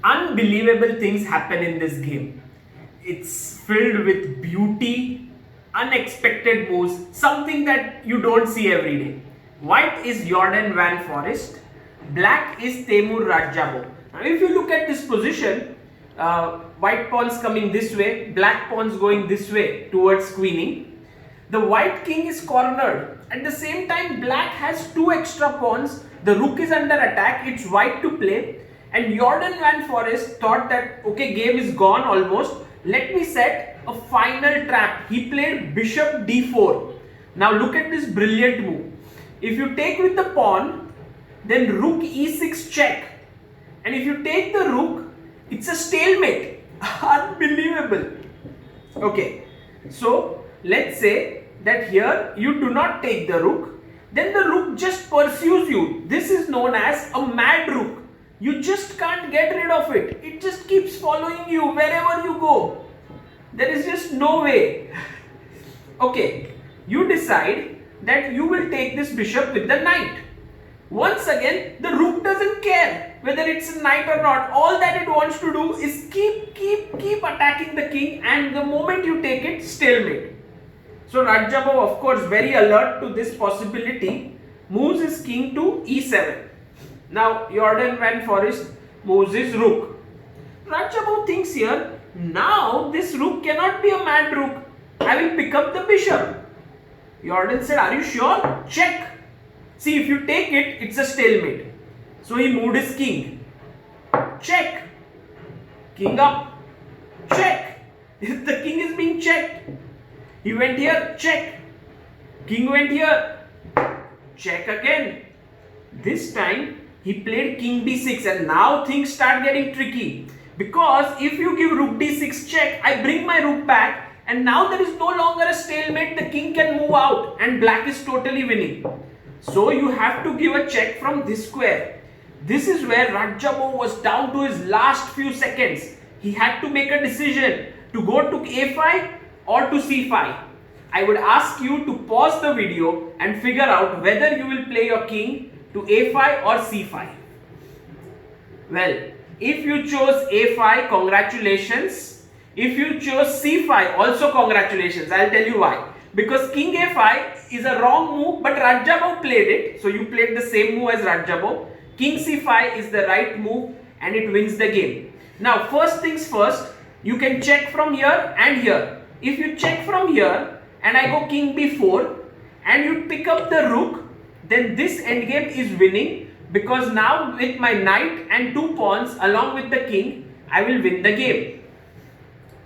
Unbelievable things happen in this game. It's filled with beauty, unexpected moves, something that you don't see every day. White is Jorden van Foreest, black is Teimour Radjabov. Now if you look at this position, white pawns coming this way, black pawns going this way towards queening. The white king is cornered. At the same time, black has two extra pawns. The rook is under attack. It's white to play. And Jorden van Foreest thought that, okay, game is gone almost. Let me set a final trap. He played bishop d4. Now look at this brilliant move. If you take with the pawn, then rook e6 check. And if you take the rook, it's a stalemate. Unbelievable. Okay, so let's say that here you do not take the rook, then the rook just pursues you. This is known as a mad rook. You just can't get rid of it. It just keeps following you wherever you go. There is just no way. Okay, you decide that you will take this bishop with the knight. Once again, the rook doesn't care whether it's a knight or not. All that it wants to do is keep attacking the king, and the moment you take it, stalemate. So Radjabov, of course, very alert to this possibility, moves his king to e7. Now Jorden van Foreest moves his rook. Radjabov thinks here, now this rook cannot be a mad rook. I will pick up the bishop. Jorden said, are you sure? Check. See, if you take it, it's a stalemate. So he moved his king. Check. King up. Check. The king is being checked. He went here. Check. King went here. Check again. This time he played king b6, and now things start getting tricky. Because if you give rook d6 check, I bring my rook back, and now there is no longer a stalemate. The king can move out and black is totally winning. So you have to give a check from this square. This is where Radjabov was down to his last few seconds. He had to make a decision to go to a5 or to c5. I would ask you to pause the video and figure out whether you will play your king to a5 or c5. Well, if you chose a5, congratulations. If you chose c5, also congratulations. I'll tell you why. Because king a5 is a wrong move, but Radjabov played it. So you played the same move as Radjabov. King c5 is the right move and it wins the game. Now first things first, you can check from here and here. If you check from here and I go king b4 and you pick up the rook, then this endgame is winning, because now with my knight and two pawns along with the king, I will win the game.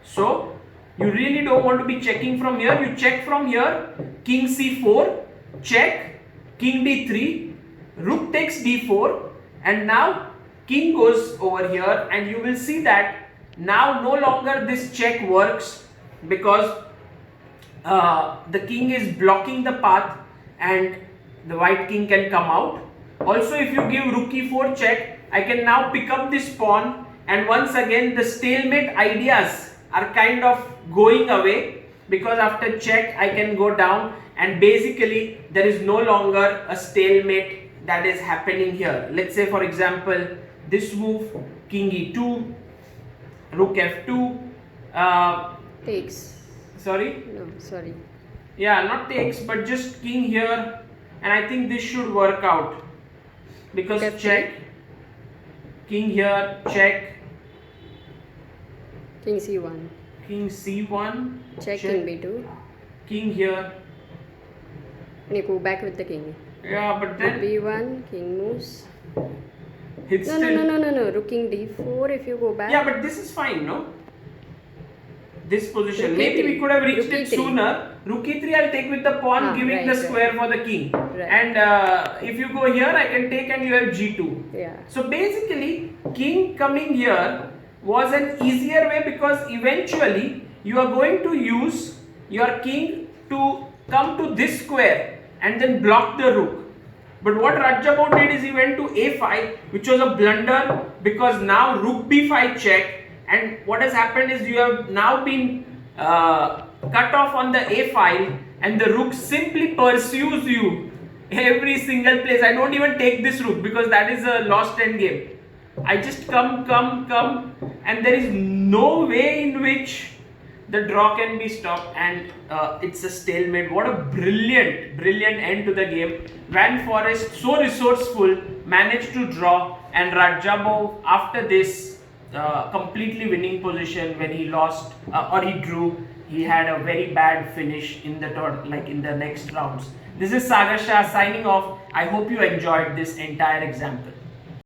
So you really don't want to be checking from here. You check from here, king c4, check, king d3, rook takes d4, and now king goes over here, and you will see that now no longer this check works, because the king is blocking the path and the white king can come out. Also, if you give rook e4 check, I can now pick up this pawn, and once again the stalemate ideas are kind of going away, because after check I can go down, and basically there is no longer a stalemate that is happening here. Let's say for example this move, king e2, rook f2, takes. Sorry? No, sorry. Yeah, not takes, but just king here, and I think this should work out, because F3. check, king here, check, King c1. king c1, Check, king b2. king here. And you go back with the king. Yeah, but then b1, king moves. it's No, still... no. Rook king d4 if you go back. Yeah, but this is fine, no? This position. Rook Maybe e3. we could have reached Rook it e3. sooner. Rook e3 I'll take with the pawn, giving right, the right. square for the king. Right. And if you go here, I can take and you have g2. Yeah. So basically, king coming here was an easier way, because eventually you are going to use your king to come to this square and then block the rook. But what Radjabov did is he went to a5, which was a blunder, because now rook b5 check, and what has happened is you have now been cut off on the a file, and the rook simply pursues you every single place. I don't even take this rook because that is a lost endgame. I just come, and there is no way in which the draw can be stopped, and it's a stalemate. What a brilliant end to the game. Van Foreest, so resourceful, managed to draw, and Radjabov after this completely winning position when he lost or he drew. He had a very bad finish in the like in the next rounds. This is Sagar Shah signing off. I hope you enjoyed this entire example.